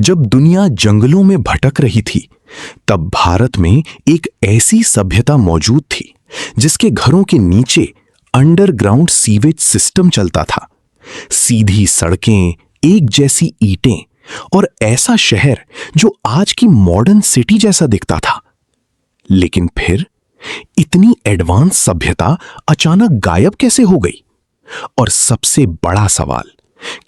जब दुनिया जंगलों में भटक रही थी, तब भारत में एक ऐसी सभ्यता मौजूद थी जिसके घरों के नीचे अंडरग्राउंड सीवेज सिस्टम चलता था। सीधी सड़कें, एक जैसी ईंटें और ऐसा शहर जो आज की मॉडर्न सिटी जैसा दिखता था। लेकिन फिर इतनी एडवांस सभ्यता अचानक गायब कैसे हो गई? और सबसे बड़ा सवाल,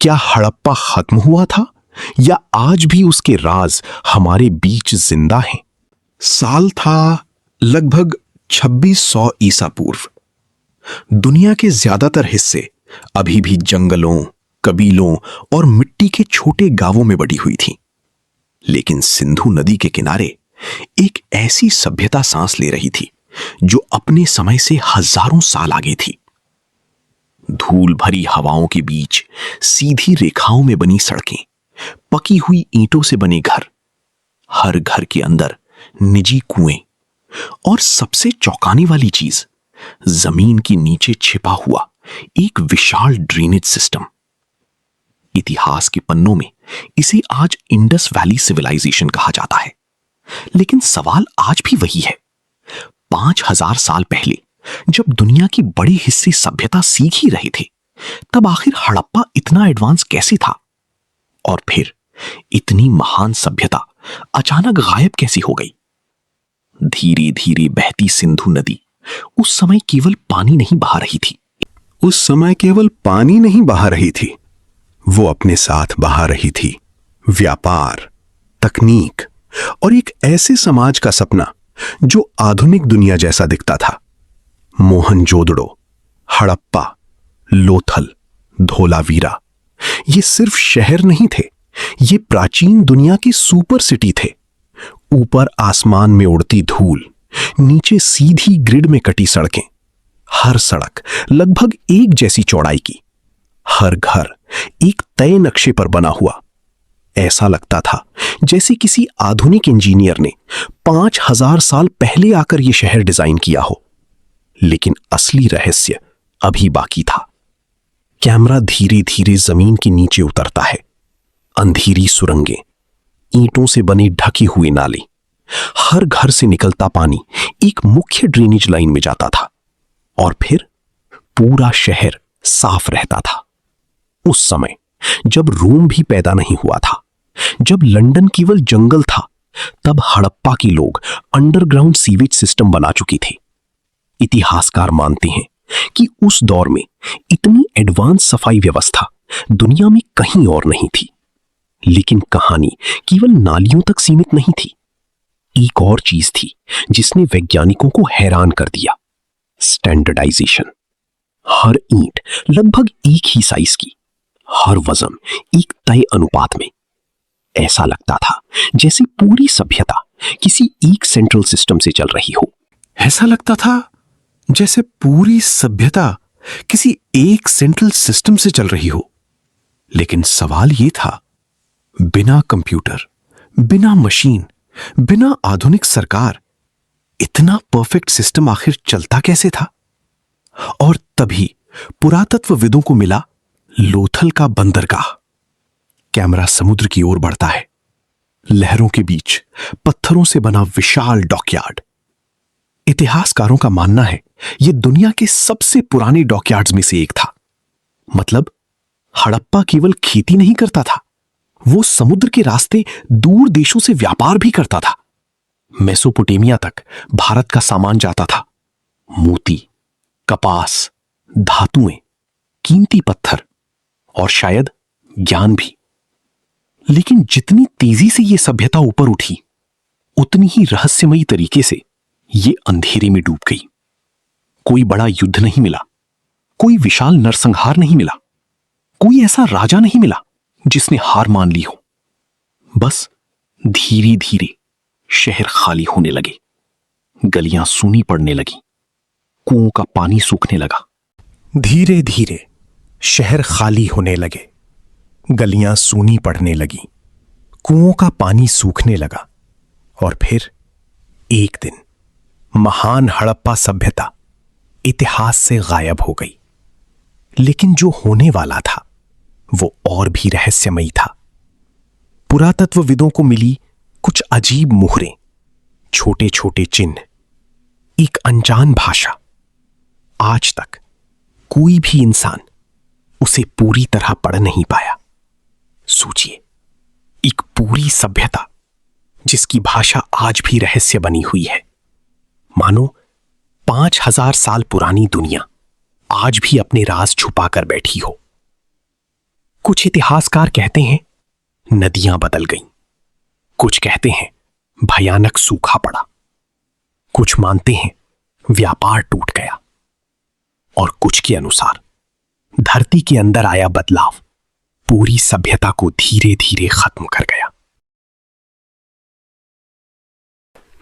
क्या हड़प्पा खत्म हुआ था या आज भी उसके राज हमारे बीच जिंदा हैं? साल था लगभग 2600 ईसा पूर्व। दुनिया के ज्यादातर हिस्से अभी भी जंगलों, कबीलों और मिट्टी के छोटे गांवों में बटी हुई थी। लेकिन सिंधु नदी के किनारे एक ऐसी सभ्यता सांस ले रही थी जो अपने समय से हजारों साल आगे थी। धूल भरी हवाओं के बीच सीधी रेखाओं में बनी सड़कें, पकी हुई ईंटों से बने घर, हर घर के अंदर निजी कुएं और सबसे चौंकाने वाली चीज, जमीन के नीचे छिपा हुआ एक विशाल ड्रेनेज सिस्टम। इतिहास के पन्नों में इसे आज इंडस वैली सिविलाइजेशन कहा जाता है। लेकिन सवाल आज भी वही है, 5000 साल पहले जब दुनिया के बड़े हिस्से सभ्यता सीख ही रहे थे, तब आखिर हड़प्पा इतना एडवांस कैसे था? और फिर इतनी महान सभ्यता अचानक गायब कैसे हो गई? धीरे धीरे बहती सिंधु नदी उस समय केवल पानी नहीं बहा रही थी। वो अपने साथ बहा रही थी व्यापार, तकनीक और एक ऐसे समाज का सपना जो आधुनिक दुनिया जैसा दिखता था। मोहनजोदड़ो, हड़प्पा, लोथल, धोलावीरा, ये सिर्फ शहर नहीं थे, ये प्राचीन दुनिया की सुपर सिटी थे। ऊपर आसमान में उड़ती धूल, नीचे सीधी ग्रिड में कटी सड़कें, हर सड़क लगभग एक जैसी चौड़ाई की, हर घर एक तय नक्शे पर बना हुआ। ऐसा लगता था जैसे किसी आधुनिक इंजीनियर ने 5000 साल पहले आकर यह शहर डिजाइन किया हो। लेकिन असली रहस्य अभी बाकी था। कैमरा धीरे धीरे जमीन के नीचे उतरता है। अंधेरी सुरंगें, ईंटों से बने ढके हुए नाले, हर घर से निकलता पानी एक मुख्य ड्रेनेज लाइन में जाता था। और फिर पूरा शहर साफ रहता था। उस समय जब रोम भी पैदा नहीं हुआ था, जब लंदन केवल जंगल था, तब हड़प्पा के लोग अंडरग्राउंड सीवेज सिस्टम बना चुके थे। इतिहासकार मानते हैं कि उस दौर में इतनी एडवांस सफाई व्यवस्था दुनिया में कहीं और नहीं थी। लेकिन कहानी केवल नालियों तक सीमित नहीं थी। एक और चीज थी जिसने वैज्ञानिकों को हैरान कर दिया, स्टैंडर्डाइजेशन। हर ईंट लगभग एक ही साइज की, हर वजन एक तय अनुपात में। ऐसा लगता था जैसे पूरी सभ्यता किसी एक सेंट्रल सिस्टम से चल रही हो। ऐसा लगता था जैसे पूरी सभ्यता किसी एक सेंट्रल सिस्टम से चल रही हो। लेकिन सवाल यह था, बिना कंप्यूटर, बिना मशीन, बिना आधुनिक सरकार, इतना परफेक्ट सिस्टम आखिर चलता कैसे था? और तभी पुरातत्वविदों को मिला लोथल का बंदरगाह। कैमरा समुद्र की ओर बढ़ता है। लहरों के बीच पत्थरों से बना विशाल डॉकयार्ड। इतिहासकारों का मानना है यह दुनिया के सबसे पुराने डॉकयार्ड्स में से एक था। मतलब हड़प्पा केवल खेती नहीं करता था, वो समुद्र के रास्ते दूर देशों से व्यापार भी करता था। मेसोपोटामिया तक भारत का सामान जाता था। मोती, कपास, धातुएं, कीमती पत्थर और शायद ज्ञान भी। लेकिन जितनी तेजी से यह सभ्यता ऊपर उठी, उतनी ही रहस्यमयी तरीके से ये अंधेरे में डूब गई। कोई बड़ा युद्ध नहीं मिला, कोई विशाल नरसंहार नहीं मिला, कोई ऐसा राजा नहीं मिला जिसने हार मान ली हो। बस धीरे धीरे शहर खाली होने लगे, गलियां सूनी पड़ने लगी, कुओं का पानी सूखने लगा। धीरे धीरे शहर खाली होने लगे, गलियां सूनी पड़ने लगी, कुओं का पानी सूखने लगा। और फिर एक दिन महान हड़प्पा सभ्यता इतिहास से गायब हो गई। लेकिन जो होने वाला था वो और भी रहस्यमयी था। पुरातत्वविदों को मिली कुछ अजीब मुहरें, छोटे छोटे चिन्ह, एक अनजान भाषा। आज तक कोई भी इंसान उसे पूरी तरह पढ़ नहीं पाया। सोचिए, एक पूरी सभ्यता जिसकी भाषा आज भी रहस्य बनी हुई है, मानो 5000 साल पुरानी दुनिया आज भी अपने राज छुपाकर बैठी हो। कुछ इतिहासकार कहते हैं नदियां बदल गईं, कुछ कहते हैं भयानक सूखा पड़ा, कुछ मानते हैं व्यापार टूट गया, और कुछ के अनुसार धरती के अंदर आया बदलाव पूरी सभ्यता को धीरे धीरे खत्म कर गया।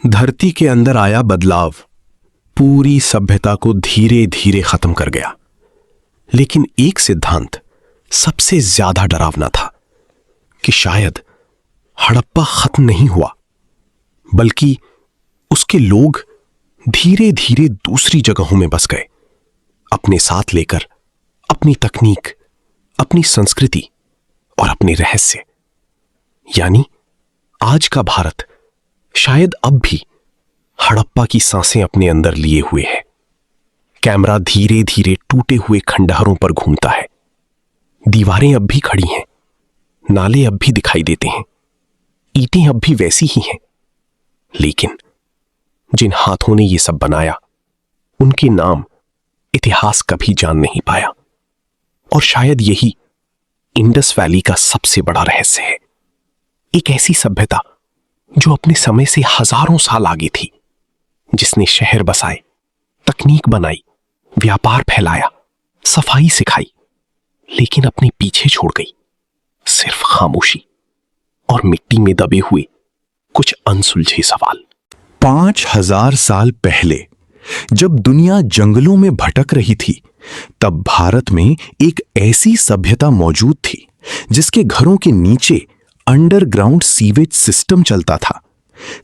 धरती के अंदर आया बदलाव पूरी सभ्यता को धीरे धीरे खत्म कर गया। लेकिन एक सिद्धांत सबसे ज्यादा डरावना था कि शायद हड़प्पा खत्म नहीं हुआ, बल्कि उसके लोग धीरे धीरे दूसरी जगहों में बस गए, अपने साथ लेकर अपनी तकनीक, अपनी संस्कृति और अपने रहस्य। यानी आज का भारत शायद अब भी हड़प्पा की सांसें अपने अंदर लिए हुए है। कैमरा धीरे धीरे टूटे हुए खंडहरों पर घूमता है। दीवारें अब भी खड़ी हैं, नाले अब भी दिखाई देते हैं, ईंटें अब भी वैसी ही हैं। लेकिन जिन हाथों ने ये सब बनाया, उनके नाम इतिहास कभी जान नहीं पाया। और शायद यही इंडस वैली का सबसे बड़ा रहस्य है। एक ऐसी सभ्यता जो अपने समय से हजारों साल आगे थी, जिसने शहर बसाए, तकनीक बनाई, व्यापार फैलाया, सफाई सिखाई, लेकिन अपने पीछे छोड़ गई सिर्फ खामोशी और मिट्टी में दबे हुए कुछ अनसुलझे सवाल। 5000 साल पहले जब दुनिया जंगलों में भटक रही थी, तब भारत में एक ऐसी सभ्यता मौजूद थी जिसके घरों के नीचे अंडरग्राउंड सीवेज सिस्टम चलता था।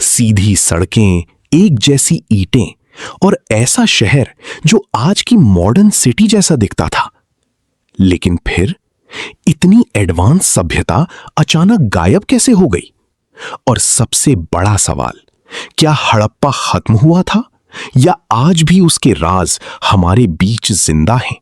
सीधी सड़कें, एक जैसी ईंटें और ऐसा शहर जो आज की मॉडर्न सिटी जैसा दिखता था। लेकिन फिर इतनी एडवांस सभ्यता अचानक गायब कैसे हो गई? और सबसे बड़ा सवाल, क्या हड़प्पा खत्म हुआ था या आज भी उसके राज हमारे बीच जिंदा हैं?